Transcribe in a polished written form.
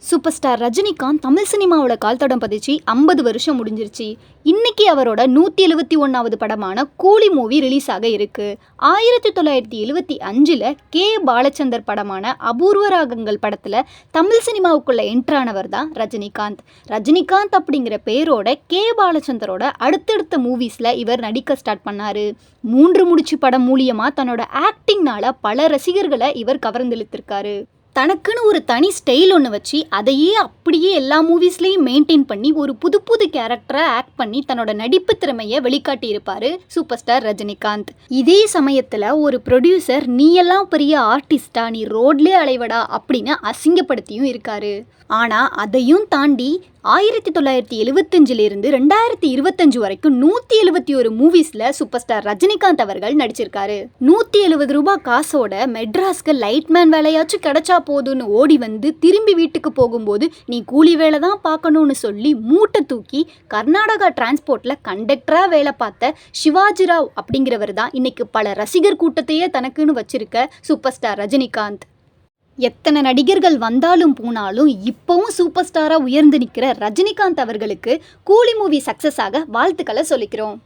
Super star Rajinikanth Tamil சினிமாவோட கால்தடம் பதிச்சு 50 வருஷம் முடிஞ்சிருச்சு. இன்னைக்கு அவரோட 171வது படமான கூலி மூவி ரிலீஸ் ஆக இருக்கு. 1975ல் கே பாலச்சந்தர் படமான அபூர்வ ராகங்கள் படத்துல தமிழ் சினிமாவுக்குள்ள என்ட்ரானவர் தான் ரஜினிகாந்த். ரஜினிகாந்த் அப்படிங்கிற பேரோட கே பாலச்சந்தரோட அடுத்தடுத்த மூவிஸ்ல இவர் நடிக்க ஸ்டார்ட் பண்ணாரு. 3 முடிச்சு படம் மூலியமா தன்னோட ஆக்டிங்னால பல ரசிகர்களை இவர் கவர்ந்தெழுத்திருக்காரு. தனக்குன்னு ஒரு தனி ஸ்டைல் ஒன்று வச்சு அதையே அப்படியே எல்லா மூவிஸ்லேயும் மெயின்டைன் பண்ணி ஒரு புது புது கேரக்டரை ஆக்ட் பண்ணி தன்னோட நடிப்பு திறமையை வெளிக்காட்டியிருப்பார் சூப்பர் ஸ்டார் ரஜினிகாந்த். இதே சமயத்தில் ஒரு ப்ரொடியூசர் நீ எல்லாம் பெரிய ஆர்டிஸ்டா, நீ ரோட்லேயே அலைவடா அப்படின்னு அசிங்கப்படுத்தியும் இருக்காரு. ஆனால் அதையும் தாண்டி 1975லிருந்து 2025 வரைக்கும் 171 மூவிஸில் சூப்பர் ஸ்டார் ரஜினிகாந்த் அவர்கள் நடிச்சிருக்காரு. 170 ரூபாய் காசோட மெட்ராஸ்க்கு லைட்மேன் வேலையாச்சும் கிடைச்சா போதுன்னு ஓடி வந்து திரும்பி வீட்டுக்கு போகும்போது நீ கூலி வேலை தான் பார்க்கணும்னு சொல்லி மூட்டை தூக்கி கர்நாடகா டிரான்ஸ்போர்ட்டில் கண்டக்டராக வேலை பார்த்த சிவாஜி ராவ் அப்படிங்கிறவர் தான் இன்னைக்கு பல ரசிகர் கூட்டத்தையே தனக்குன்னு வச்சிருக்க சூப்பர் ஸ்டார் ரஜினிகாந்த். எத்தனை நடிகர்கள் வந்தாலும் போனாலும் இப்போவும் சூப்பர் ஸ்டாராக உயர்ந்து நிற்கிற ரஜினிகாந்த் அவர்களுக்கு கூலி மூவி சக்ஸஸ் ஆக வாழ்த்துக்களை சொல்லிக்கிறோம்.